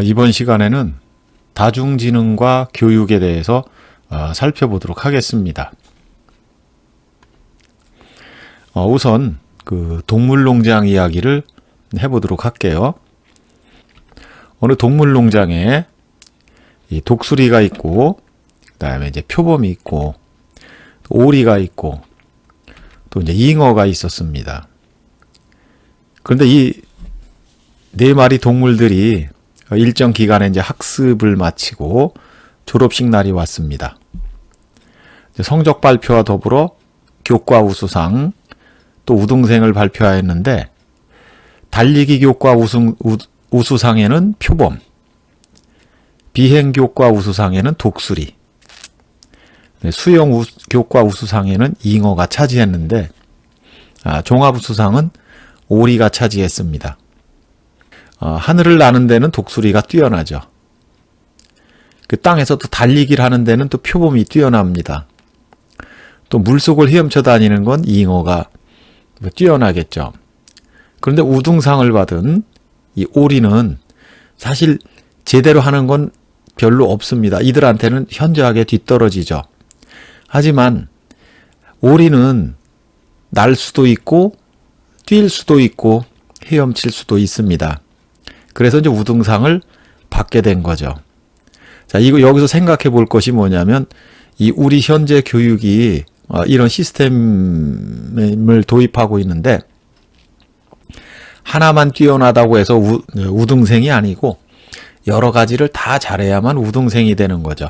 이번 시간에는 다중지능과 교육에 대해서 살펴보도록 하겠습니다. 우선 그 동물농장 이야기를 해보도록 할게요. 어느 동물농장에 이 독수리가 있고, 그 다음에 이제 표범이 있고, 오리가 있고, 또 이제 잉어가 있었습니다. 그런데 이 네 마리 동물들이 일정 기간에 이제 학습을 마치고 졸업식 날이 왔습니다. 성적 발표와 더불어 교과 우수상, 또 우등생을 발표하였는데, 달리기 교과 우수상에는 표범, 비행 교과 우수상에는 독수리, 수영 교과 우수상에는 잉어가 차지했는데, 종합 우수상은 오리가 차지했습니다. 하늘을 나는 데는 독수리가 뛰어나죠. 그 땅에서 또 달리기를 하는 데는 또 표범이 뛰어납니다. 또 물속을 헤엄쳐 다니는 건 잉어가 뛰어나겠죠. 그런데 우등상을 받은 이 오리는 사실 제대로 하는 건 별로 없습니다. 이들한테는 현저하게 뒤떨어지죠. 하지만 오리는 날 수도 있고 뛸 수도 있고 헤엄칠 수도 있습니다. 그래서 이제 우등상을 받게 된 거죠. 자, 이거 여기서 생각해 볼 것이 뭐냐면, 이 우리 현재 교육이 이런 시스템을 도입하고 있는데, 하나만 뛰어나다고 해서 우등생이 아니고 여러 가지를 다 잘해야만 우등생이 되는 거죠.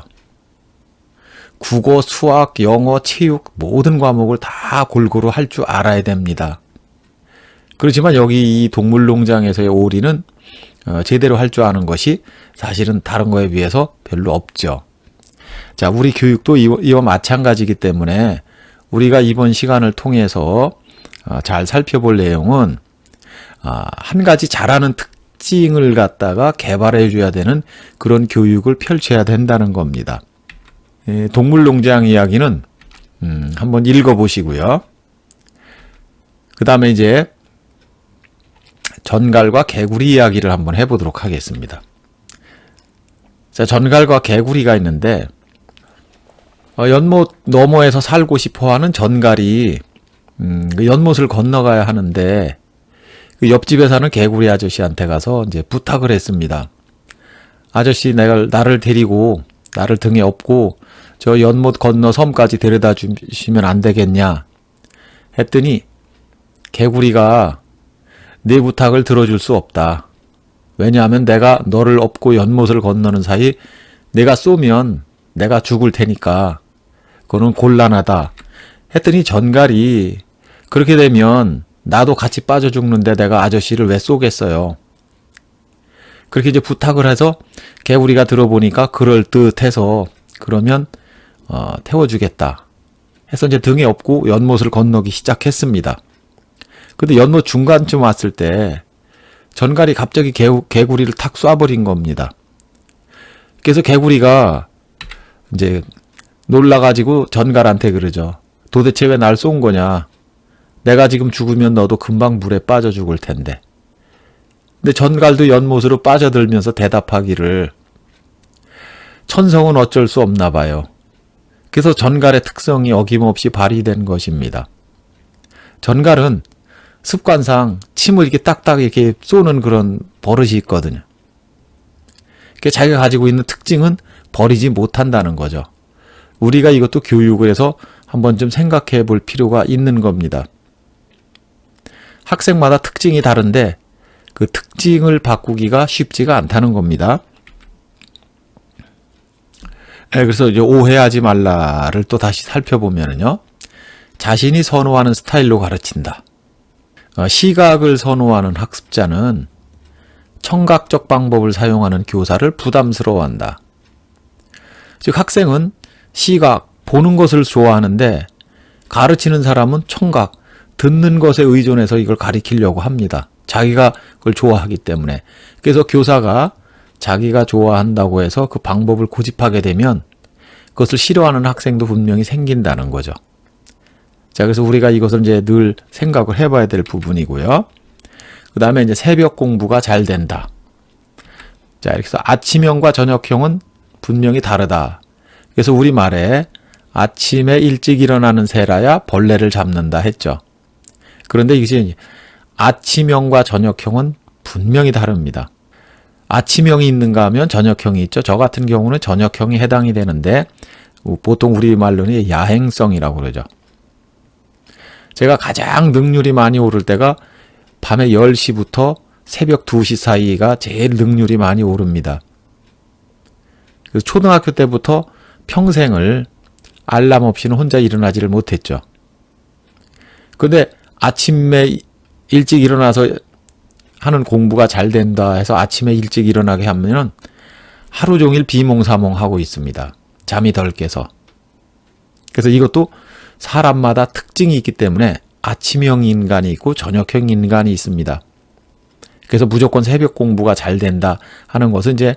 국어, 수학, 영어, 체육 모든 과목을 다 골고루 할 줄 알아야 됩니다. 그렇지만 여기 이 동물농장에서의 오리는 제대로 할 줄 아는 것이 사실은 다른 거에 비해서 별로 없죠. 자, 우리 교육도 이와 마찬가지이기 때문에 우리가 이번 시간을 통해서 잘 살펴볼 내용은 한 가지 잘하는 특징을 갖다가 개발해 줘야 되는 그런 교육을 펼쳐야 된다는 겁니다. 동물농장 이야기는 한번 읽어보시고요. 그 다음에 이제 전갈과 개구리 이야기를 한번 해보도록 하겠습니다. 자, 전갈과 개구리가 있는데, 연못 너머에서 살고 싶어하는 전갈이 그 연못을 건너가야 하는데, 그 옆집에 사는 개구리 아저씨한테 가서 이제 부탁을 했습니다. 아저씨, 나를 데리고 나를 등에 업고 저 연못 건너 섬까지 데려다 주시면 안 되겠냐 했더니, 개구리가 네 부탁을 들어줄 수 없다. 왜냐하면 내가 너를 업고 연못을 건너는 사이 내가 쏘면 내가 죽을 테니까 그거는 곤란하다 했더니, 전갈이 그렇게 되면 나도 같이 빠져 죽는데 내가 아저씨를 왜 쏘겠어요. 그렇게 이제 부탁을 해서 개구리가 들어보니까 그럴듯해서 그러면 태워주겠다 해서 이제 등에 업고 연못을 건너기 시작했습니다. 근데 연못 중간쯤 왔을 때 전갈이 갑자기 개구리를 탁 쏴버린 겁니다. 그래서 개구리가 이제 놀라가지고 전갈한테 그러죠. 도대체 왜 날 쏜 거냐? 내가 지금 죽으면 너도 금방 물에 빠져 죽을 텐데. 근데 전갈도 연못으로 빠져들면서 대답하기를, 천성은 어쩔 수 없나 봐요. 그래서 전갈의 특성이 어김없이 발휘된 것입니다. 전갈은 습관상 침을 이렇게 딱딱 이렇게 쏘는 그런 버릇이 있거든요. 그러니까 자기가 가지고 있는 특징은 버리지 못한다는 거죠. 우리가 이것도 교육을 해서 한번 좀 생각해 볼 필요가 있는 겁니다. 학생마다 특징이 다른데 그 특징을 바꾸기가 쉽지가 않다는 겁니다. 그래서 이제 오해하지 말라를 또 다시 살펴보면요. 자신이 선호하는 스타일로 가르친다. 시각을 선호하는 학습자는 청각적 방법을 사용하는 교사를 부담스러워한다. 즉, 학생은 시각, 보는 것을 좋아하는데 가르치는 사람은 청각, 듣는 것에 의존해서 이걸 가르치려고 합니다. 자기가 그걸 좋아하기 때문에. 그래서 교사가 자기가 좋아한다고 해서 그 방법을 고집하게 되면 그것을 싫어하는 학생도 분명히 생긴다는 거죠. 자, 그래서 우리가 이것을 이제 늘 생각을 해봐야 될 부분이고요. 그 다음에 이제 새벽 공부가 잘 된다. 자, 이렇게 해서 아침형과 저녁형은 분명히 다르다. 그래서 우리말에 아침에 일찍 일어나는 새라야 벌레를 잡는다 했죠. 그런데 이제 아침형과 저녁형은 분명히 다릅니다. 아침형이 있는가 하면 저녁형이 있죠. 저 같은 경우는 저녁형이 해당이 되는데 보통 우리말로는 야행성이라고 그러죠. 제가 가장 능률이 많이 오를 때가 밤에 10시부터 새벽 2시 사이가 제일 능률이 많이 오릅니다. 그래서 초등학교 때부터 평생을 알람 없이는 혼자 일어나지를 못했죠. 그런데 아침에 일찍 일어나서 하는 공부가 잘 된다 해서 아침에 일찍 일어나게 하면은 하루 종일 비몽사몽하고 있습니다. 잠이 덜 깨서. 그래서 이것도 사람마다 특징이 있기 때문에 아침형 인간이 있고 저녁형 인간이 있습니다. 그래서 무조건 새벽 공부가 잘 된다 하는 것은 이제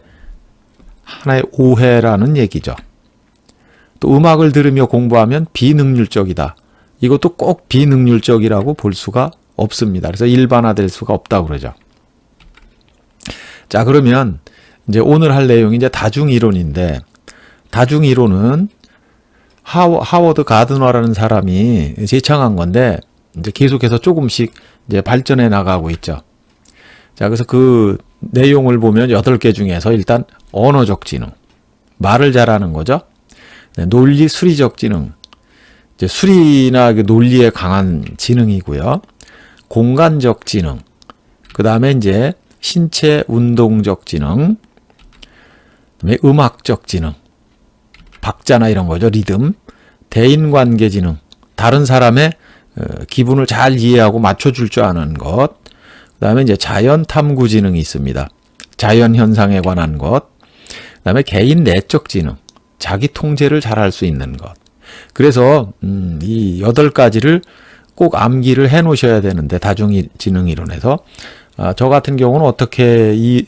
하나의 오해라는 얘기죠. 또 음악을 들으며 공부하면 비능률적이다. 이것도 꼭 비능률적이라고 볼 수가 없습니다. 그래서 일반화될 수가 없다고 그러죠. 자, 그러면 이제 오늘 할 내용이 이제 다중이론인데, 다중이론은 하워드 가드너라는 사람이 제창한 건데, 이제 계속해서 조금씩 이제 발전해 나가고 있죠. 자, 그래서 그 내용을 보면 8개 중에서 일단 언어적 지능, 말을 잘하는 거죠. 논리 수리적 지능, 이제 수리나 논리에 강한 지능이고요. 공간적 지능, 그 다음에 이제 신체 운동적 지능, 그다음에 음악적 지능, 박자나 이런 거죠. 리듬, 대인관계 지능, 다른 사람의 기분을 잘 이해하고 맞춰줄 줄 아는 것, 그 다음에 이제 자연 탐구 지능이 있습니다. 자연 현상에 관한 것, 그 다음에 개인 내적 지능, 자기 통제를 잘할 수 있는 것. 그래서 이 8가지를 꼭 암기를 해 놓으셔야 되는데, 다중지능이론에서 저 같은 경우는 어떻게 이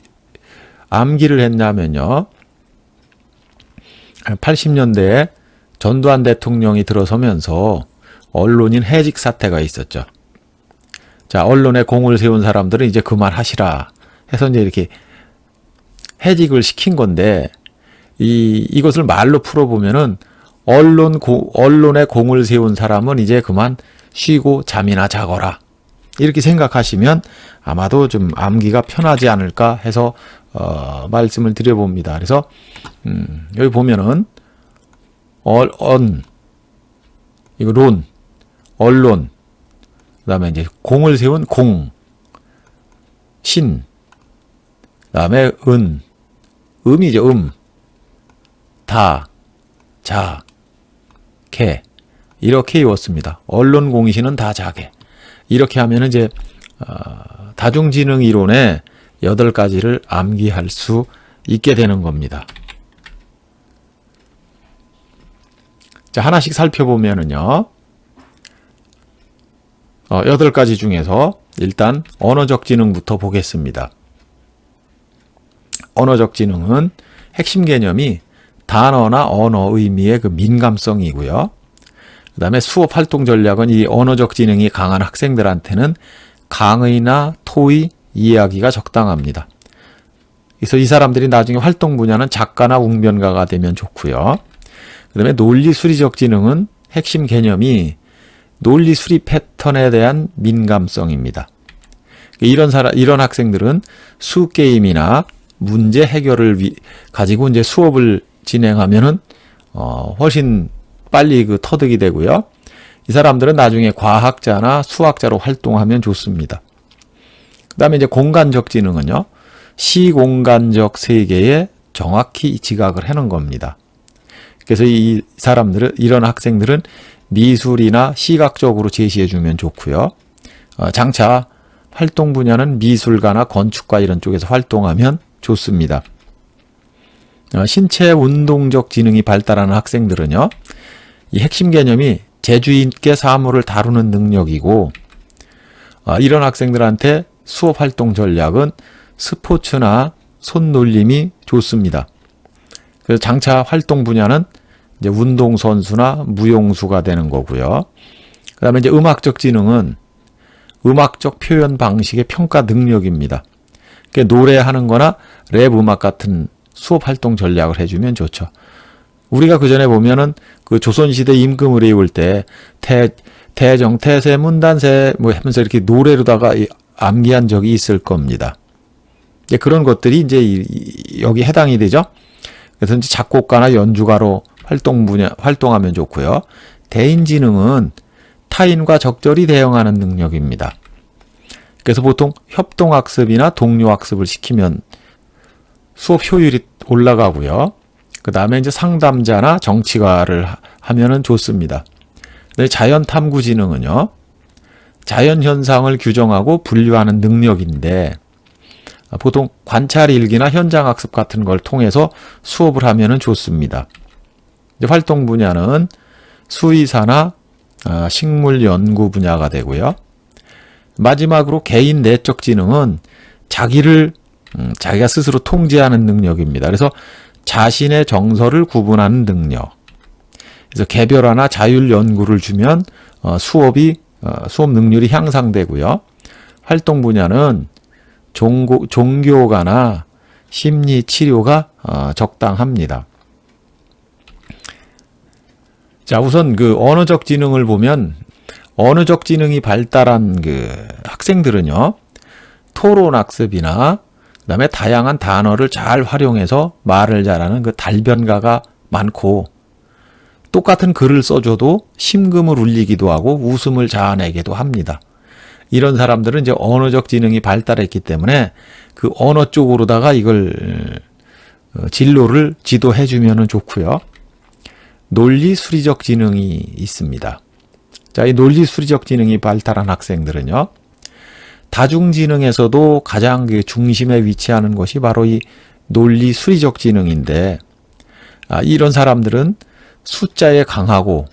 암기를 했냐면요, 80년대에 전두환 대통령이 들어서면서 언론인 해직 사태가 있었죠. 자, 언론에 공을 세운 사람들은 이제 그만하시라 해서 이제 이렇게 해직을 시킨 건데, 이것을 말로 풀어보면은 언론에 공을 세운 사람은 이제 그만 쉬고 잠이나 자거라, 이렇게 생각하시면 아마도 좀 암기가 편하지 않을까 해서 말씀을 드려봅니다. 그래서 여기 보면은 이거 론, 언론, 그다음에 이제 공을 세운 공, 신, 그다음에 음이죠. 다, 자, 개, 이렇게 이었습니다. 언론 공신은 다 자개. 이렇게 하면 이제 다중지능 이론의 8가지를 암기할 수 있게 되는 겁니다. 자, 하나씩 살펴보면은요, 8가지 중에서 일단 언어적 지능부터 보겠습니다. 언어적 지능은 핵심 개념이 단어나 언어 의미의 그 민감성이고요. 그 다음에 수업 활동 전략은 이 언어적 지능이 강한 학생들한테는 강의나 토의 이해하기가 적당합니다. 그래서 이 사람들이 나중에 활동 분야는 작가나 웅변가가 되면 좋고요. 그 다음에 논리 수리적 지능은 핵심 개념이 논리 수리 패턴에 대한 민감성입니다. 이런 학생들은 수게임이나 문제 해결을 가지고 이제 수업을 진행하면은 훨씬 빨리 터득이 되고요. 이 사람들은 나중에 과학자나 수학자로 활동하면 좋습니다. 그 다음에 이제 공간적 지능은요, 시공간적 세계에 정확히 지각을 해놓은 겁니다. 그래서 이 사람들은, 이런 학생들은 미술이나 시각적으로 제시해주면 좋고요. 장차 활동 분야는 미술가나 건축가 이런 쪽에서 활동하면 좋습니다. 신체 운동적 지능이 발달하는 학생들은요, 이 핵심 개념이 재주 있게 사물을 다루는 능력이고, 이런 학생들한테 수업 활동 전략은 스포츠나 손놀림이 좋습니다. 그래서 장차 활동 분야는 이제 운동선수나 무용수가 되는 거고요. 그 다음에 이제 음악적 지능은 음악적 표현 방식의 평가 능력입니다. 노래하는 거나 랩 음악 같은 수업 활동 전략을 해주면 좋죠. 우리가 그 전에 보면은 그 조선시대 임금을 외울 때 태정, 태세, 문단세 뭐 하면서 이렇게 노래로다가 암기한 적이 있을 겁니다. 그런 것들이 이제 여기 해당이 되죠. 그래서 이제 작곡가나 연주가로 활동하면 좋고요. 대인지능은 타인과 적절히 대응하는 능력입니다. 그래서 보통 협동학습이나 동료학습을 시키면 수업 효율이 올라가고요. 그 다음에 이제 상담자나 정치가를 하면은 좋습니다. 자연탐구지능은요, 자연현상을 규정하고 분류하는 능력인데, 보통 관찰일기나 현장학습 같은 걸 통해서 수업을 하면은 좋습니다. 이제 활동 분야는 수의사나 식물 연구 분야가 되고요. 마지막으로 개인 내적 지능은 자기가 스스로 통제하는 능력입니다. 그래서 자신의 정서를 구분하는 능력. 그래서 개별화나 자율 연구를 주면 수업 능률이 향상되고요. 활동 분야는 종교가나 심리 치료가 적당합니다. 자, 우선 그 언어적 지능을 보면 언어적 지능이 발달한 그 학생들은요, 토론 학습이나 그다음에 다양한 단어를 잘 활용해서 말을 잘하는 그 달변가가 많고, 똑같은 글을 써줘도 심금을 울리기도 하고 웃음을 자아내기도 합니다. 이런 사람들은 이제 언어적 지능이 발달했기 때문에 그 언어 쪽으로다가 이걸 진로를 지도해주면 좋고요. 논리수리적 지능이 있습니다. 자, 이 논리수리적 지능이 발달한 학생들은요, 다중지능에서도 가장 그 중심에 위치하는 것이 바로 이 논리수리적 지능인데, 이런 사람들은 숫자에 강하고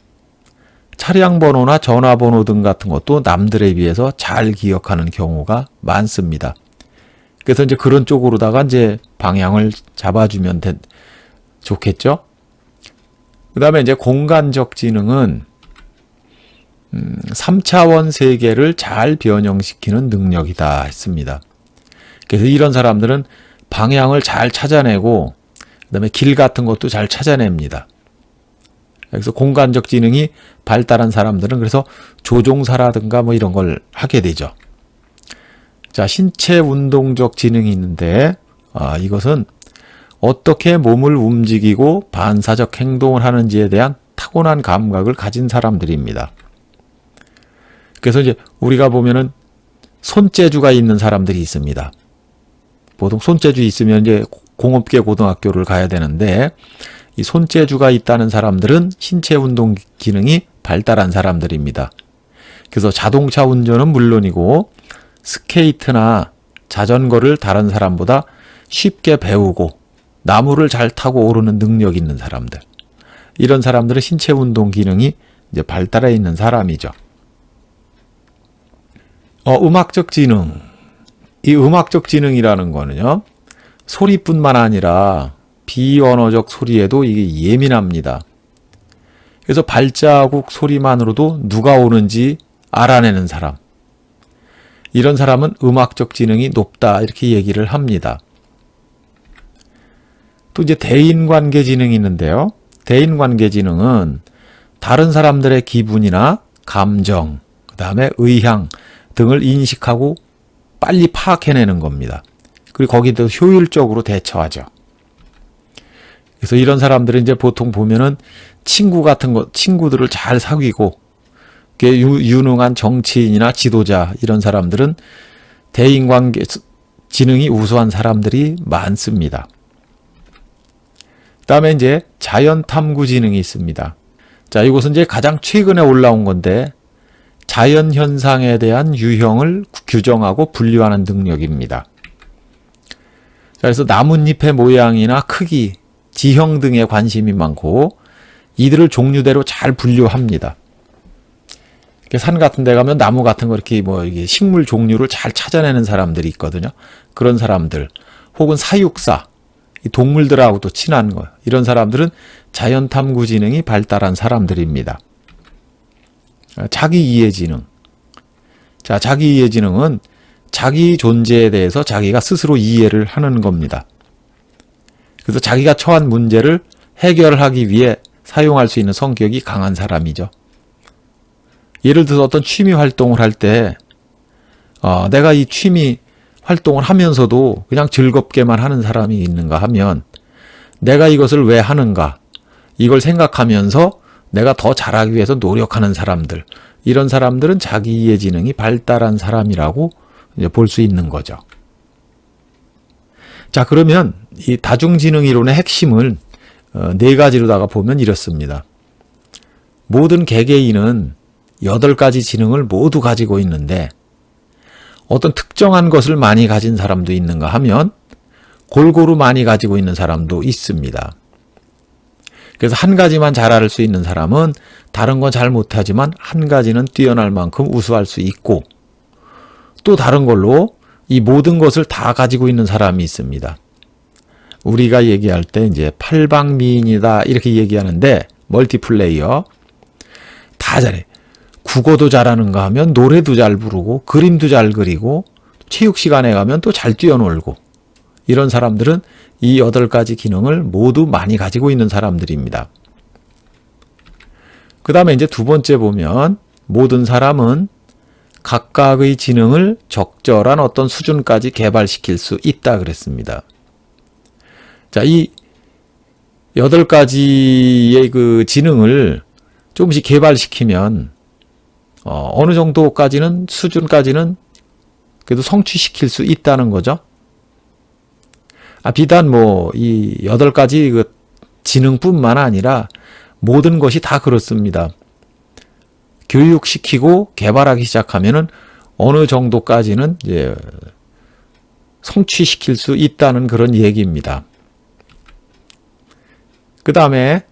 차량 번호나 전화번호 등 같은 것도 남들에 비해서 잘 기억하는 경우가 많습니다. 그래서 이제 그런 쪽으로다가 이제 방향을 잡아주면 좋겠죠. 그 다음에 이제 공간적 지능은 3차원 세계를 잘 변형시키는 능력이다 했습니다. 그래서 이런 사람들은 방향을 잘 찾아내고 그다음에 길 같은 것도 잘 찾아냅니다. 그래서 공간적 지능이 발달한 사람들은 그래서 조종사라든가 뭐 이런 걸 하게 되죠. 자, 신체 운동적 지능이 있는데 이것은 어떻게 몸을 움직이고 반사적 행동을 하는지에 대한 타고난 감각을 가진 사람들입니다. 그래서 이제 우리가 보면은 손재주가 있는 사람들이 있습니다. 보통 손재주 있으면 이제 공업계 고등학교를 가야 되는데, 이 손재주가 있다는 사람들은 신체 운동 기능이 발달한 사람들입니다. 그래서 자동차 운전은 물론이고 스케이트나 자전거를 다른 사람보다 쉽게 배우고 나무를 잘 타고 오르는 능력 있는 사람들, 이런 사람들은 신체 운동 기능이 이제 발달해 있는 사람이죠. 음악적 지능. 이 음악적 지능이라는 거는요, 소리뿐만 아니라 비언어적 소리에도 이게 예민합니다. 그래서 발자국 소리만으로도 누가 오는지 알아내는 사람, 이런 사람은 음악적 지능이 높다 이렇게 얘기를 합니다. 또 이제 대인관계 지능이 있는데요, 대인관계 지능은 다른 사람들의 기분이나 감정, 그 다음에 의향 등을 인식하고 빨리 파악해내는 겁니다. 그리고 거기도 효율적으로 대처하죠. 그래서 이런 사람들은 이제 보통 보면은 친구들을 잘 사귀고, 유능한 정치인이나 지도자, 이런 사람들은 대인관계 지능이 우수한 사람들이 많습니다. 그다음에 이제 자연탐구 지능이 있습니다. 자, 이것은 이제 가장 최근에 올라온 건데, 자연 현상에 대한 유형을 규정하고 분류하는 능력입니다. 자, 그래서 나뭇잎의 모양이나 크기, 지형 등에 관심이 많고 이들을 종류대로 잘 분류합니다. 산 같은 데 가면 나무 같은 거 이렇게 이게 식물 종류를 잘 찾아내는 사람들이 있거든요. 그런 사람들, 혹은 사육사, 이 동물들하고도 친한 거예요. 이런 사람들은 자연 탐구 지능이 발달한 사람들입니다. 자기 이해 지능. 자, 자기 이해 지능은 자기 존재에 대해서 자기가 스스로 이해를 하는 겁니다. 그래서 자기가 처한 문제를 해결하기 위해 사용할 수 있는 성격이 강한 사람이죠. 예를 들어서 어떤 취미 활동을 할 때 내가 이 취미 활동을 하면서도 그냥 즐겁게만 하는 사람이 있는가 하면 내가 이것을 왜 하는가 이걸 생각하면서 내가 더 잘하기 위해서 노력하는 사람들, 이런 사람들은 자기 이해 지능이 발달한 사람이라고 볼 수 있는 거죠. 자, 그러면 이 다중지능 이론의 핵심을 네 가지로다가 보면 이렇습니다. 모든 개개인은 8가지 지능을 모두 가지고 있는데 어떤 특정한 것을 많이 가진 사람도 있는가 하면 골고루 많이 가지고 있는 사람도 있습니다. 그래서 한 가지만 잘할 수 있는 사람은 다른 건 잘 못하지만 한 가지는 뛰어날 만큼 우수할 수 있고, 또 다른 걸로 이 모든 것을 다 가지고 있는 사람이 있습니다. 우리가 얘기할 때 이제 팔방미인이다 이렇게 얘기하는데, 멀티플레이어 다 잘해. 국어도 잘하는가 하면 노래도 잘 부르고 그림도 잘 그리고 체육 시간에 가면 또 잘 뛰어놀고, 이런 사람들은 이 8가지 기능을 모두 많이 가지고 있는 사람들입니다. 그 다음에 이제 두 번째 보면 모든 사람은 각각의 지능을 적절한 어떤 수준까지 개발시킬 수 있다 그랬습니다. 자, 이 8가지의 그 지능을 조금씩 개발시키면 어느 정도까지는 수준까지는 그래도 성취시킬 수 있다는 거죠. 비단 이 8가지 그 지능뿐만 아니라 모든 것이 다 그렇습니다. 교육시키고 개발하기 시작하면은 어느 정도까지는 이제 성취시킬 수 있다는 그런 얘기입니다. 그 다음에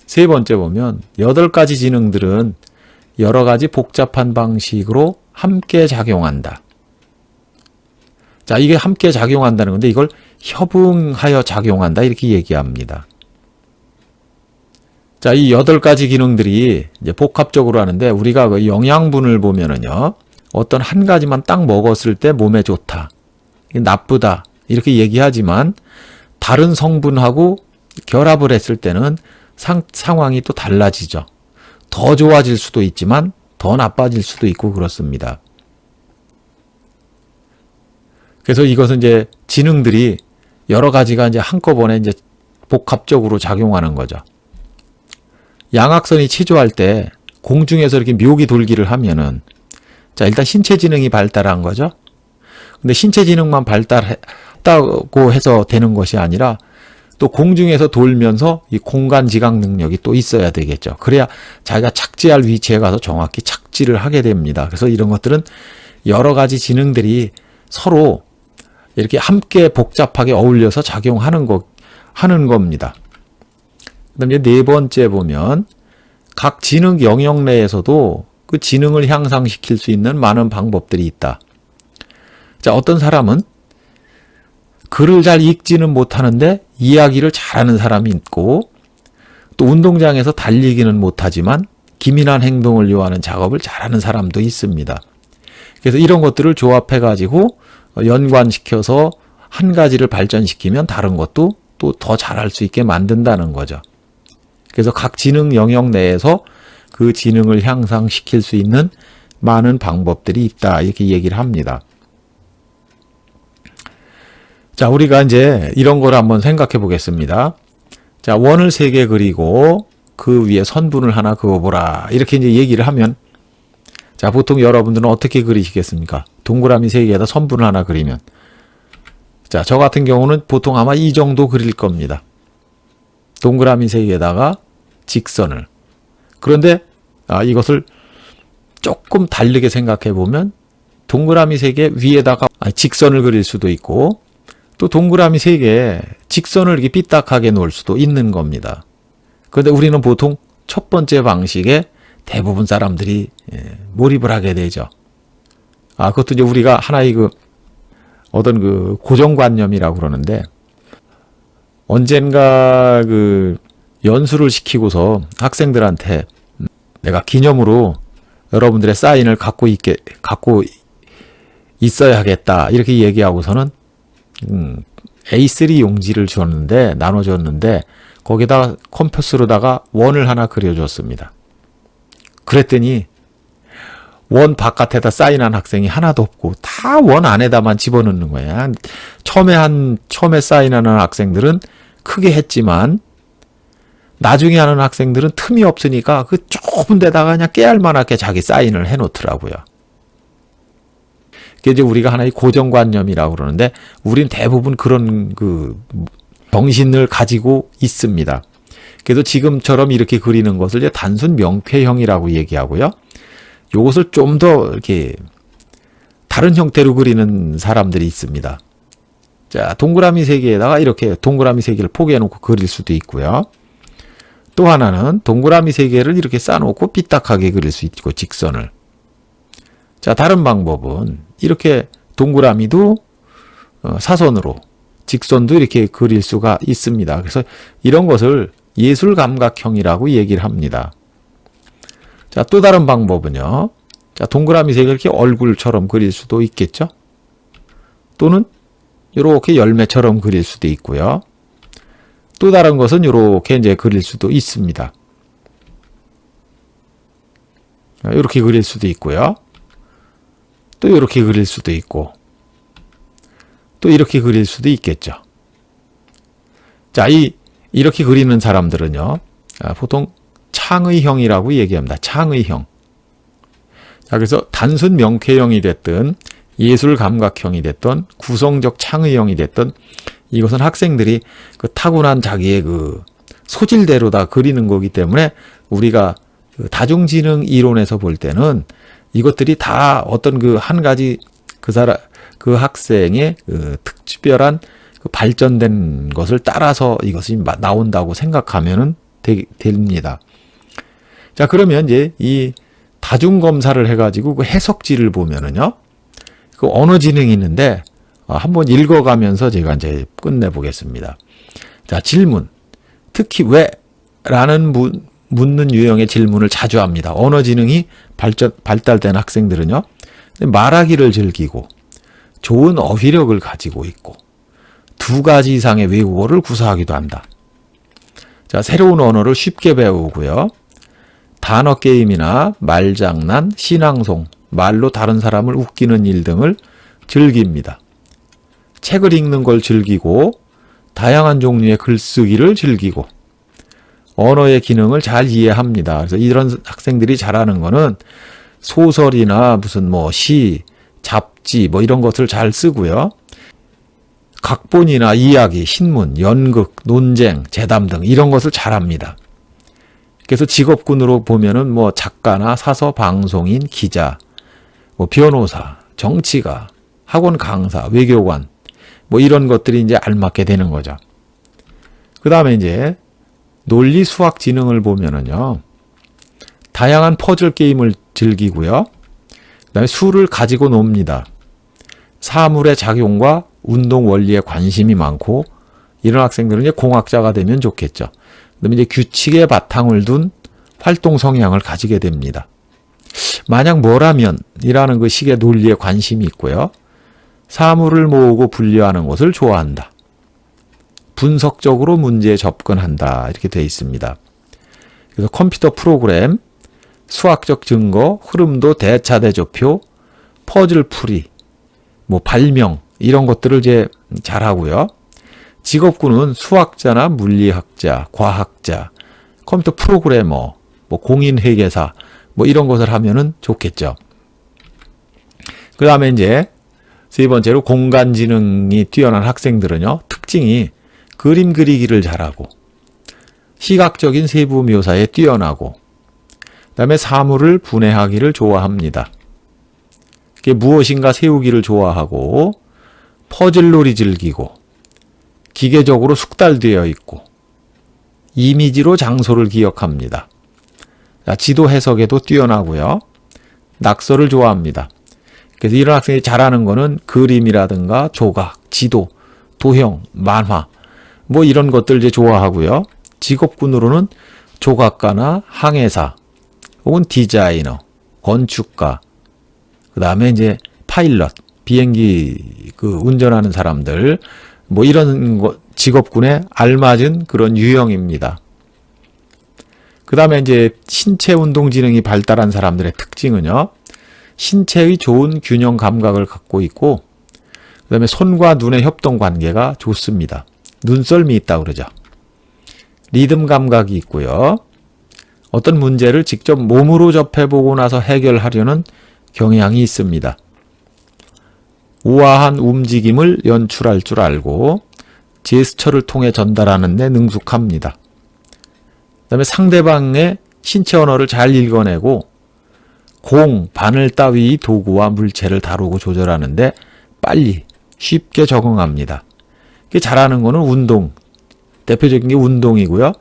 세 번째 보면 8가지 지능들은 여러 가지 복잡한 방식으로 함께 작용한다. 자, 이게 함께 작용한다는 건데 이걸 협응하여 작용한다 이렇게 얘기합니다. 자, 이 8가지 기능들이 이제 복합적으로 하는데, 우리가 그 영양분을 보면은요, 어떤 한 가지만 딱 먹었을 때 몸에 좋다, 나쁘다 이렇게 얘기하지만 다른 성분하고 결합을 했을 때는 상황이 또 달라지죠. 더 좋아질 수도 있지만 더 나빠질 수도 있고 그렇습니다. 그래서 이것은 이제 지능들이 여러 가지가 이제 한꺼번에 이제 복합적으로 작용하는 거죠. 양악선이 체조할 때 공중에서 이렇게 묘기 돌기를 하면은, 자, 일단 신체 지능이 발달한 거죠. 근데 신체 지능만 발달했다고 해서 되는 것이 아니라 또 공중에서 돌면서 이 공간 지각 능력이 또 있어야 되겠죠. 그래야 자기가 착지할 위치에 가서 정확히 착지를 하게 됩니다. 그래서 이런 것들은 여러 가지 지능들이 서로 이렇게 함께 복잡하게 어울려서 작용하는 겁니다. 그다음에 네 번째 보면 각 지능 영역 내에서도 그 지능을 향상시킬 수 있는 많은 방법들이 있다. 자, 어떤 사람은 글을 잘 읽지는 못하는데 이야기를 잘하는 사람이 있고, 또 운동장에서 달리기는 못하지만 기민한 행동을 요하는 작업을 잘하는 사람도 있습니다. 그래서 이런 것들을 조합해가지고 연관시켜서 한 가지를 발전시키면 다른 것도 또 더 잘할 수 있게 만든다는 거죠. 그래서 각 지능 영역 내에서 그 지능을 향상시킬 수 있는 많은 방법들이 있다 이렇게 얘기를 합니다. 자, 우리가 이제 이런 걸 한번 생각해 보겠습니다. 자, 원을 3개 그리고 그 위에 선분을 하나 그어보라 이렇게 이제 얘기를 하면, 자, 보통 여러분들은 어떻게 그리시겠습니까? 동그라미 3개에다 선분을 하나 그리면, 자, 저 같은 경우는 보통 아마 이 정도 그릴 겁니다. 동그라미 3개에다가 직선을. 그런데 이것을 조금 다르게 생각해 보면 동그라미 3개 위에다가 직선을 그릴 수도 있고, 또 동그라미 3개 직선을 이렇게 삐딱하게 놓을 수도 있는 겁니다. 그런데 우리는 보통 첫 번째 방식에 대부분 사람들이 몰입을 하게 되죠. 그것도 이제 우리가 하나의 어떤 고정관념이라고 그러는데, 언젠가 연수를 시키고서 학생들한테 있어야겠다 이렇게 얘기하고서는 A3 용지를 줬는데 나눠줬는데 거기다가 컴퍼스로다가 원을 하나 그려줬습니다. 그랬더니 원 바깥에다 사인한 학생이 하나도 없고 다 원 안에다만 집어넣는 거야. 처음에 사인하는 학생들은 크게 했지만 나중에 하는 학생들은 틈이 없으니까 그 좁은 데다가 그냥 깨알만하게 자기 사인을 해놓더라고요. 그게 이제 우리가 하나의 고정관념이라고 그러는데 우린 대부분 그런 그 정신을 가지고 있습니다. 그래서 지금처럼 이렇게 그리는 것을 이제 단순 명쾌형이라고 얘기하고요. 이것을 좀 더 이렇게 다른 형태로 그리는 사람들이 있습니다. 자, 동그라미 세 개에다가 이렇게 동그라미 세 개를 포개놓고 그릴 수도 있고요. 또 하나는 동그라미 세 개를 이렇게 쌓아놓고 삐딱하게 그릴 수 있고 직선을. 자, 다른 방법은 이렇게 동그라미도 사선으로 직선도 이렇게 그릴 수가 있습니다. 그래서 이런 것을 예술감각형이라고 얘기를 합니다. 자, 또 다른 방법은요. 자, 동그라미 세 개 이렇게 얼굴처럼 그릴 수도 있겠죠. 또는 이렇게 열매처럼 그릴 수도 있고요. 또 다른 것은 이렇게 이제 그릴 수도 있습니다. 이렇게 그릴 수도 있고요. 또 이렇게 그릴 수도 있고 또 이렇게 그릴 수도 있겠죠. 자, 이렇게 그리는 사람들은요. 보통 창의형이라고 얘기합니다. 창의형. 자, 그래서 단순 명쾌형이 됐든 예술 감각형이 됐든 구성적 창의형이 됐든 이것은 학생들이 그 타고난 자기의 그 소질대로 다 그리는 거기 때문에 우리가 그 다중지능 이론에서 볼 때는 이것들이 다 어떤 그 한 가지 그 학생의 그 특별한 그 발전된 것을 따라서 이것이 나온다고 생각하면은 됩니다. 자, 그러면 이제 이 다중검사를 해가지고 그 해석지를 보면은요, 그 언어지능이 있는데, 한번 읽어가면서 제가 이제 끝내보겠습니다. 자, 질문. 특히 왜? 라는 묻는 유형의 질문을 자주 합니다. 언어지능이 발달된 학생들은요, 말하기를 즐기고, 좋은 어휘력을 가지고 있고, 2가지 이상의 외국어를 구사하기도 한다. 자, 새로운 언어를 쉽게 배우고요. 단어 게임이나 말장난, 신앙송, 말로 다른 사람을 웃기는 일 등을 즐깁니다. 책을 읽는 걸 즐기고 다양한 종류의 글쓰기를 즐기고 언어의 기능을 잘 이해합니다. 그래서 이런 학생들이 잘하는 거는 소설이나 무슨 뭐 시, 잡지 뭐 이런 것을 잘 쓰고요. 각본이나 이야기, 신문, 연극, 논쟁, 재담 등 이런 것을 잘합니다. 그래서 직업군으로 보면은 뭐 작가나 사서, 방송인, 기자, 뭐 변호사, 정치가, 학원 강사, 외교관, 뭐 이런 것들이 이제 알맞게 되는 거죠. 그 다음에 이제 논리 수학 지능을 보면은요, 다양한 퍼즐 게임을 즐기고요. 그 다음에 수를 가지고 놉니다. 사물의 작용과 운동 원리에 관심이 많고, 이런 학생들은 이제 공학자가 되면 좋겠죠. 그다음에 이제 규칙의 바탕을 둔 활동 성향을 가지게 됩니다. 만약 뭐라면 이라는 그 식의 논리에 관심이 있고요. 사물을 모으고 분류하는 것을 좋아한다. 분석적으로 문제에 접근한다. 이렇게 되어 있습니다. 그래서 컴퓨터 프로그램, 수학적 증거, 흐름도 대차대조표, 퍼즐 풀이, 뭐 발명 이런 것들을 이제 잘하고요. 직업군은 수학자나 물리학자, 과학자, 컴퓨터 프로그래머, 뭐 공인회계사 뭐 이런 것을 하면은 좋겠죠. 그 다음에 이제 세 번째로 공간지능이 뛰어난 학생들은요, 특징이 그림 그리기를 잘하고 시각적인 세부 묘사에 뛰어나고 그 다음에 사물을 분해하기를 좋아합니다. 그게 무엇인가 세우기를 좋아하고 퍼즐놀이 즐기고 기계적으로 숙달되어 있고 이미지로 장소를 기억합니다. 지도 해석에도 뛰어나고요. 낙서를 좋아합니다. 그래서 이런 학생이 잘하는 거는 그림이라든가 조각, 지도, 도형, 만화 뭐 이런 것들 이제 좋아하고요. 직업군으로는 조각가나 항해사 혹은 디자이너, 건축가, 그 다음에 이제 파일럿 비행기 운전하는 사람들, 뭐 이런 직업군에 알맞은 그런 유형입니다. 그 다음에 이제 신체 운동 지능이 발달한 사람들의 특징은요, 신체의 좋은 균형 감각을 갖고 있고, 그 다음에 손과 눈의 협동 관계가 좋습니다. 눈썰미 있다 그러죠. 리듬 감각이 있고요. 어떤 문제를 직접 몸으로 접해보고 나서 해결하려는 경향이 있습니다. 우아한 움직임을 연출할 줄 알고 제스처를 통해 전달하는 데 능숙합니다. 그 다음에 상대방의 신체 언어를 잘 읽어내고 공, 바늘 따위 도구와 물체를 다루고 조절하는데 빨리 쉽게 적응합니다. 잘하는 거는 운동, 대표적인 게 운동이고요.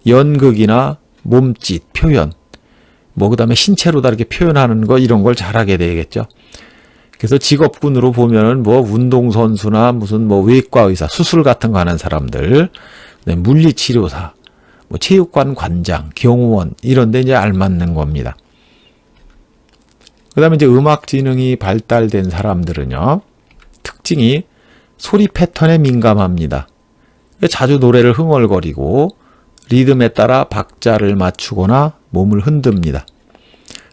연극이나 몸짓, 표현, 그 다음에 신체로 다르게 표현하는 거, 이런 걸 잘하게 되겠죠. 그래서 직업군으로 보면은 운동선수나 무슨 외과의사, 수술 같은 거 하는 사람들, 물리치료사, 체육관 관장, 경호원, 이런 데 이제 알맞는 겁니다. 그 다음에 이제 음악 지능이 발달된 사람들은요, 특징이 소리 패턴에 민감합니다. 자주 노래를 흥얼거리고 리듬에 따라 박자를 맞추거나 몸을 흔듭니다.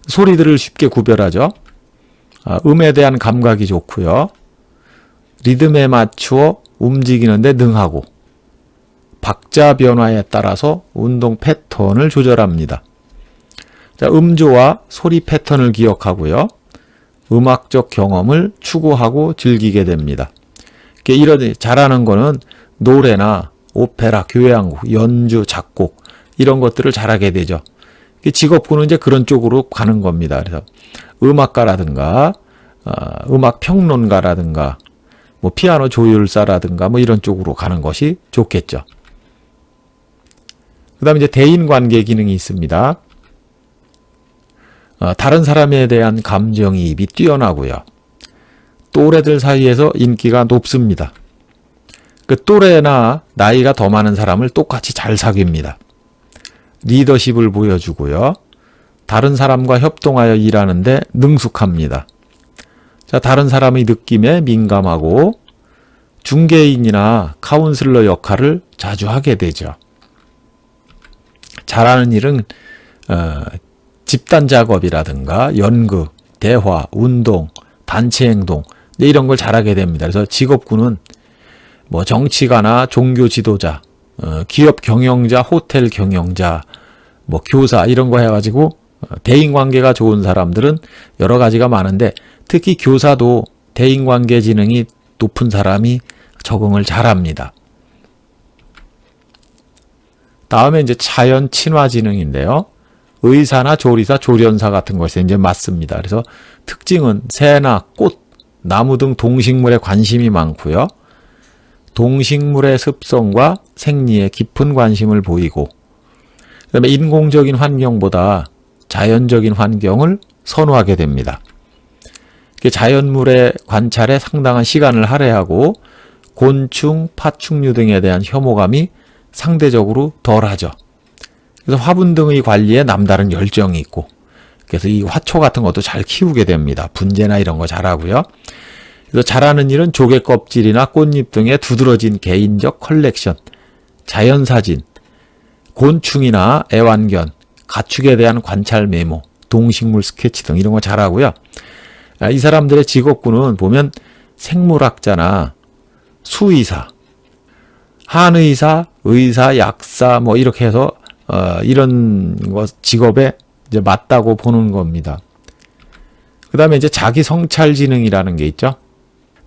소리들을 쉽게 구별하죠. 음에 대한 감각이 좋고요. 리듬에 맞추어 움직이는데 능하고 박자 변화에 따라서 운동 패턴을 조절합니다. 자, 음조와 소리 패턴을 기억하고요. 음악적 경험을 추구하고 즐기게 됩니다. 이런 잘하는 거는 노래나 오페라, 교향곡, 연주, 작곡 이런 것들을 잘하게 되죠. 직업군은 이제 그런 쪽으로 가는 겁니다. 그래서 음악가라든가 음악 평론가라든가 피아노 조율사라든가 이런 쪽으로 가는 것이 좋겠죠. 그 다음에 이제 대인관계 기능이 있습니다. 다른 사람에 대한 감정이입이 뛰어나고요. 또래들 사이에서 인기가 높습니다. 또래나 나이가 더 많은 사람을 똑같이 잘 사귀입니다. 리더십을 보여주고요. 다른 사람과 협동하여 일하는데 능숙합니다. 자, 다른 사람의 느낌에 민감하고 중개인이나 카운슬러 역할을 자주 하게 되죠. 잘하는 일은 집단 작업이라든가 연극, 대화, 운동, 단체 행동 이런 걸 잘하게 됩니다. 그래서 직업군은 정치가나 종교 지도자, 기업 경영자, 호텔 경영자, 교사 이런 거 해가지고 대인관계가 좋은 사람들은 여러 가지가 많은데 특히 교사도 대인관계 지능이 높은 사람이 적응을 잘합니다. 다음에 이제 자연 친화 지능인데요. 의사나 조리사, 조련사 같은 것에 이제 맞습니다. 그래서 특징은 새나 꽃, 나무 등 동식물에 관심이 많고요. 동식물의 습성과 생리에 깊은 관심을 보이고, 그다음에 인공적인 환경보다 자연적인 환경을 선호하게 됩니다. 자연물의 관찰에 상당한 시간을 할애하고 곤충, 파충류 등에 대한 혐오감이 상대적으로 덜하죠. 그래서 화분 등의 관리에 남다른 열정이 있고, 그래서 이 화초 같은 것도 잘 키우게 됩니다. 분재나 이런 거 잘하고요. 그래서 잘하는 일은 조개 껍질이나 꽃잎 등의 두드러진 개인적 컬렉션, 자연사진, 곤충이나 애완견, 가축에 대한 관찰 메모, 동식물 스케치 등 이런 거 잘하고요. 이 사람들의 직업군은 보면 생물학자나 수의사, 한의사, 의사, 약사 이렇게 해서 이런 직업에 이제 맞다고 보는 겁니다. 그 다음에 이제 자기 성찰 지능이라는 게 있죠.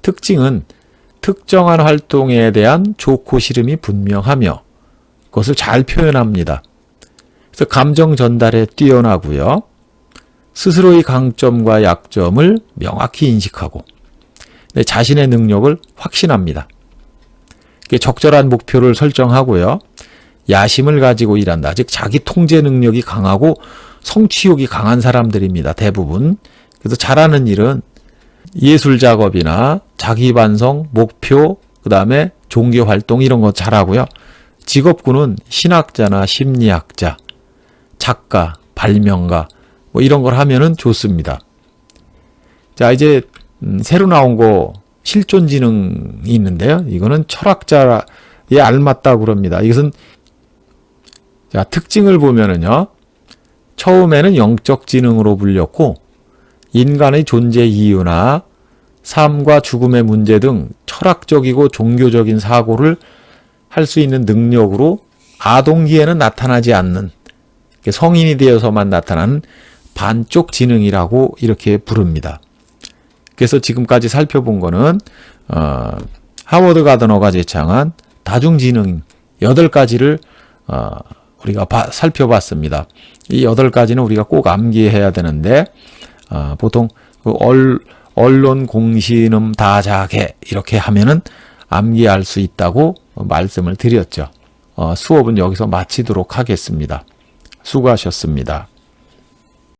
특징은 특정한 활동에 대한 좋고 싫음이 분명하며 그것을 잘 표현합니다. 그래서 감정 전달에 뛰어나고요. 스스로의 강점과 약점을 명확히 인식하고 자신의 능력을 확신합니다. 적절한 목표를 설정하고요. 야심을 가지고 일한다. 즉 자기 통제 능력이 강하고 성취욕이 강한 사람들입니다. 대부분. 그래서 잘하는 일은 예술 작업이나 자기 반성, 목표, 그 다음에 종교 활동 이런 거 잘하고요. 직업군은 신학자나 심리학자, 작가, 발명가 이런 걸 하면은 좋습니다. 자, 이제 새로 나온 거 실존지능이 있는데요. 이거는 철학자에 알맞다고 그럽니다. 이것은 자, 특징을 보면은요. 처음에는 영적 지능으로 불렸고 인간의 존재 이유나 삶과 죽음의 문제 등 철학적이고 종교적인 사고를 할 수 있는 능력으로 아동기에는 나타나지 않는 성인이 되어서만 나타나는 반쪽 지능이라고 이렇게 부릅니다. 그래서 지금까지 살펴본 거는 하워드 가드너가 제창한 다중지능 8가지를 우리가 살펴봤습니다. 이 8가지는 우리가 꼭 암기해야 되는데 보통 그 언론 공신음 다자개 이렇게 하면은 암기할 수 있다고 말씀을 드렸죠. 수업은 여기서 마치도록 하겠습니다. 수고하셨습니다.